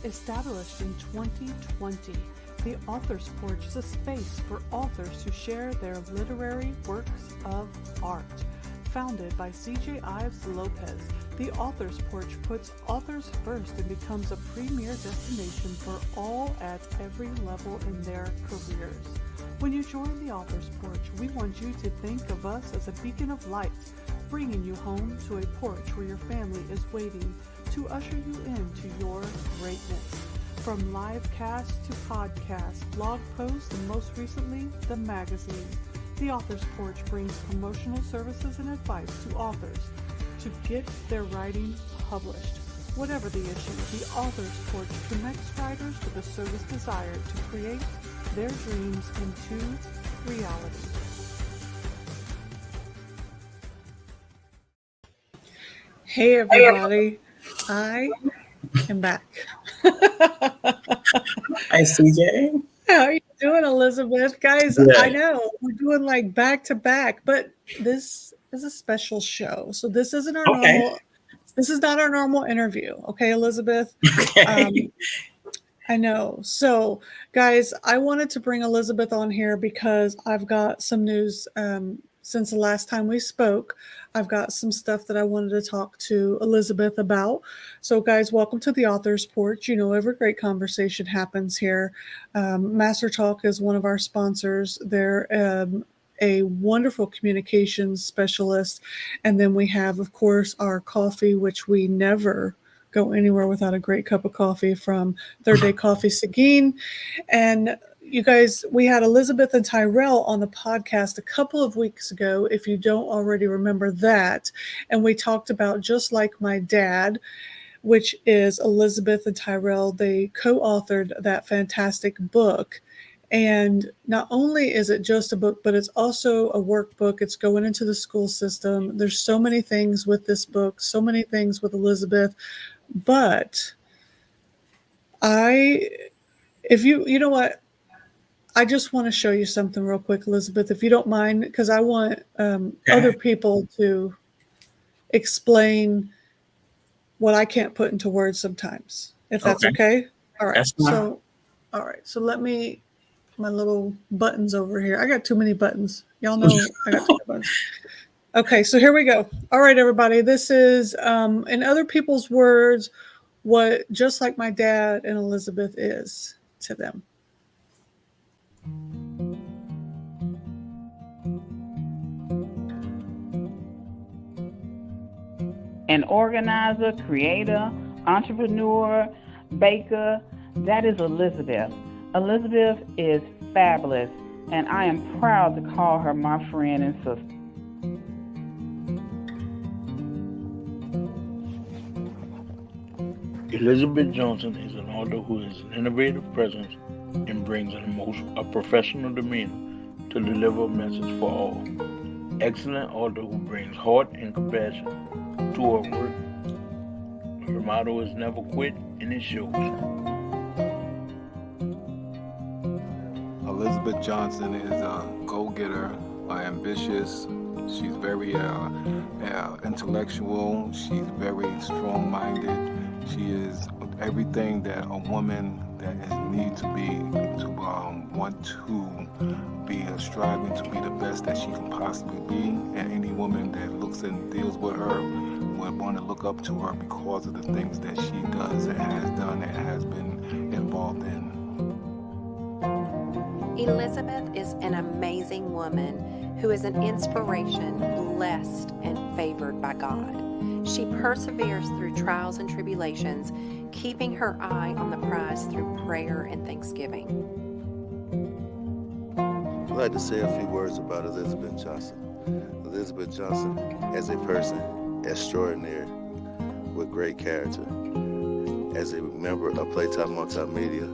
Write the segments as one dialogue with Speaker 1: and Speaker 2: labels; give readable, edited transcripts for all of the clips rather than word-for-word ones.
Speaker 1: Established in 2020, the Author's Porch is a space for authors to share their literary works of art. Founded by CJ Ives Lopez, the Author's Porch puts authors first and becomes a premier destination for all at every level in their careers. When you join the Author's Porch, we want you to think of us as a beacon of light, bringing you home to a porch where your family is waiting to usher you into your greatness. From live cast to podcast, blog posts, and most recently, the magazine, the Author's Porch brings promotional services and advice to authors to get their writing published. Whatever the issue, the Author's Porch connects writers with a service desired to create their dreams into reality. Hey everybody, I am back.
Speaker 2: Hi, CJ.
Speaker 1: How are you doing, Elizabeth? Guys,
Speaker 2: Good.
Speaker 1: I know we're doing like back to back, but this is a special show. So this isn't our normal, this is not our normal interview. Okay, Elizabeth?
Speaker 2: Okay.
Speaker 1: I know. So guys, I wanted to bring Elizabeth on here because I've got some news since the last time we spoke. I've got some stuff that I wanted to talk to Elizabeth about. So guys, welcome to the Author's Porch. You know, every great conversation happens here. Master Talk is one of our sponsors. They're a wonderful communications specialist. And then we have, of course, our coffee, which we never go anywhere without a great cup of coffee from Third Day Coffee Seguin. And you guys, we had Elizabeth and Tyrell on the podcast a couple of weeks ago, if you don't already remember that. And we talked about Just Like My Dad, which is Elizabeth and Tyrell. They co-authored that fantastic book. And not only is it just a book, but it's also a workbook. It's going into the school system. There's so many things with this book, so many things with Elizabeth. But you know what? I just want to show you something real quick, Elizabeth, if you don't mind, because I want other people to explain what I can't put into words sometimes, if that's okay. All right. So let me, my little buttons over here. I got too many buttons. Y'all know I got too many buttons. Okay, so here we go. All right, everybody. This is, in other people's words, what Just Like My Dad and Elizabeth is to them.
Speaker 3: An organizer, creator, entrepreneur, baker, that is Elizabeth. Elizabeth is fabulous, and I am proud to call her my friend and sister.
Speaker 4: Elizabeth Johnson is an author who has an innovative presence and brings a professional demeanor to deliver a message for all. Excellent author who brings heart and compassion to her work. Her motto is never quit, and it shows.
Speaker 5: Elizabeth Johnson is a go-getter, ambitious. She's very intellectual. She's very strong-minded. She is everything that a woman that needs to be, to want to be striving to be the best that she can possibly be. And any woman that looks and deals with her would want to look up to her because of the things that she does and has done and has been involved in.
Speaker 6: Elizabeth is an amazing woman who is an inspiration, blessed and favored by God. She perseveres through trials and tribulations, keeping her eye on the prize through prayer and thanksgiving.
Speaker 7: I'd like to say a few words about Elizabeth Johnson. Elizabeth Johnson, as a person, extraordinary, with great character. As a member of Playtime Multimedia,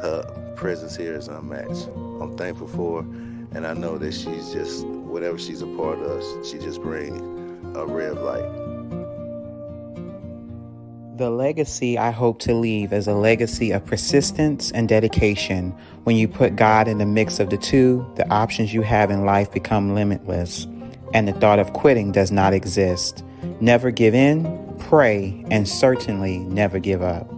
Speaker 7: her presence here is unmatched. I'm thankful for her, and I know that she's just, whatever she's a part of, she just brings a ray of light.
Speaker 2: The legacy I hope to leave is a legacy of persistence and dedication. When you put God in the mix of the two, the options you have in life become limitless, and the thought of quitting does not exist. Never give in, pray, and certainly never give up.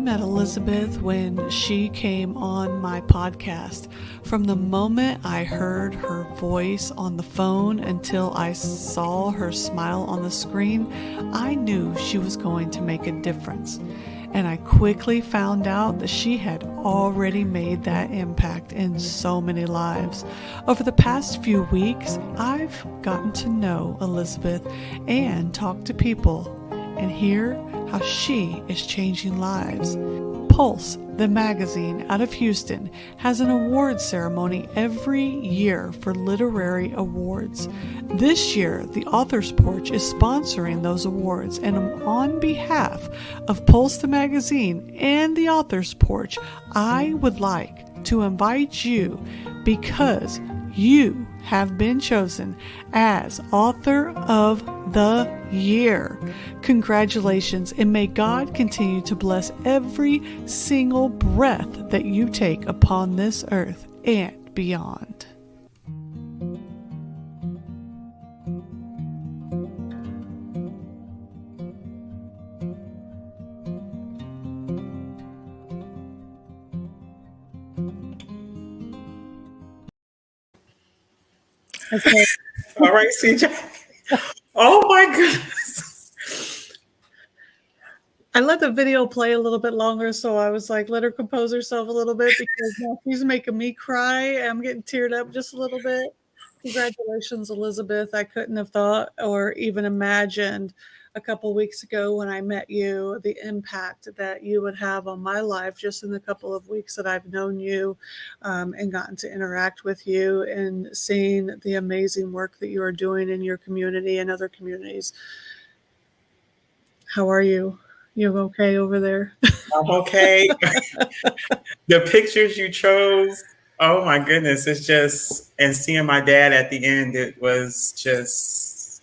Speaker 1: met Elizabeth when she came on my podcast. From the moment I heard her voice on the phone until I saw her smile on the screen, I knew she was going to make a difference. And I quickly found out that she had already made that impact in so many lives. Over the past few weeks, I've gotten to know Elizabeth and talk to people and hear how she is changing lives. Pulse, the magazine out of Houston, has an award ceremony every year for literary awards. This year, the Author's Porch is sponsoring those awards, and on behalf of Pulse, the magazine, and the Author's Porch, I would like to invite you, because you have been chosen as Author of the Year. Congratulations, and may God continue to bless every single breath that you take upon this earth and beyond. Okay.
Speaker 8: All right, CJ. Oh my goodness.
Speaker 1: I let the video play a little bit longer, so I was like, let her compose herself a little bit, because now she's making me cry. I'm getting teared up just a little bit. Congratulations, Elizabeth. I couldn't have thought or even imagined a couple weeks ago when I met you the impact that you would have on my life just in the couple of weeks that I've known you, and gotten to interact with you and seeing the amazing work that you are doing in your community and other communities. How are you? You okay over there?
Speaker 8: I'm okay. The pictures you chose, oh my goodness, it's just, and seeing my dad at the end, it was just.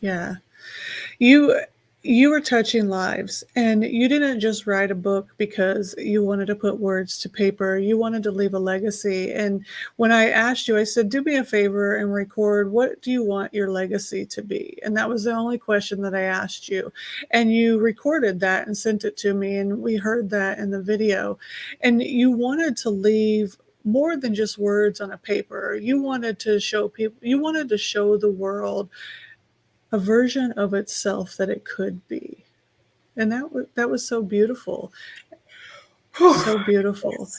Speaker 1: Yeah. You were touching lives, and you didn't just write a book because you wanted to put words to paper. You wanted to leave a legacy. And when I asked you, I said, do me a favor and record, what do you want your legacy to be? And that was the only question that I asked you. And you recorded that and sent it to me, and we heard that in the video. And you wanted to leave more than just words on a paper. You wanted to show people, you wanted to show the world a version of itself that it could be. And that was so beautiful. So beautiful.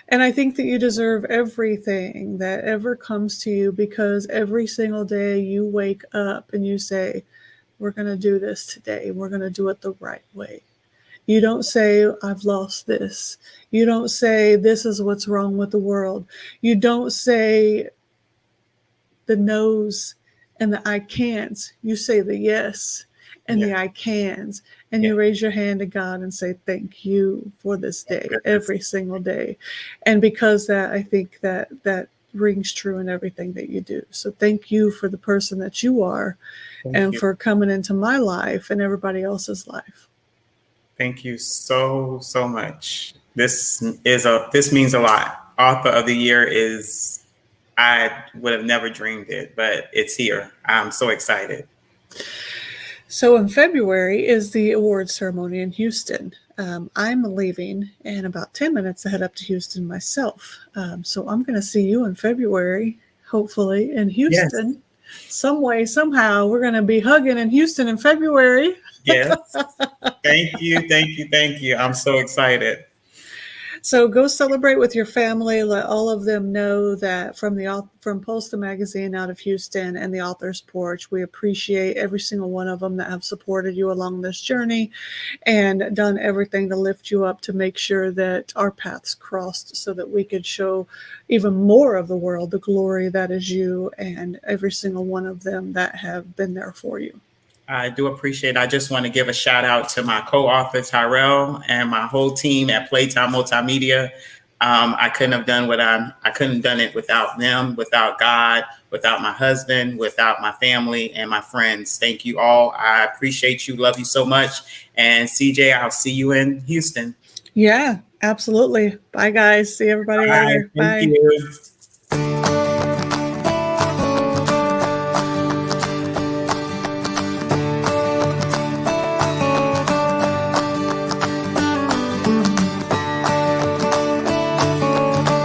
Speaker 1: And I think that you deserve everything that ever comes to you, because every single day you wake up and you say, we're going to do this today. We're going to do it the right way. You don't say, I've lost this. You don't say, this is what's wrong with the world. You don't say the no's and the I can'ts. You say the yes and the I cans, and you raise your hand to God and say, thank you for this day, every single day. And because that, I think that rings true in everything that you do. So thank you for the person that you are, and for coming into my life and everybody else's life.
Speaker 8: Thank you so much. This means a lot. Author of the Year is, I would have never dreamed it, but it's here. I'm so excited.
Speaker 1: So in February is the award ceremony in Houston. I'm leaving in about 10 minutes to head up to Houston myself. So I'm going to see you in February, hopefully in Houston. Yes. Some way, somehow, we're going to be hugging in Houston in February.
Speaker 8: Yes. Thank you. I'm so excited.
Speaker 1: So go celebrate with your family. Let all of them know that from Pulse the Magazine out of Houston and the Author's Porch, we appreciate every single one of them that have supported you along this journey and done everything to lift you up, to make sure that our paths crossed so that we could show even more of the world the glory that is you, and every single one of them that have been there for you.
Speaker 8: I do appreciate it. I just want to give a shout out to my co-author, Tyrell, and my whole team at Playtime Multimedia. I couldn't have done I couldn't have done it without them, without God, without my husband, without my family and my friends. Thank you all. I appreciate you. Love you so much. And CJ, I'll see you in Houston.
Speaker 1: Yeah, absolutely. Bye, guys. See everybody later. Bye.
Speaker 8: Thank you.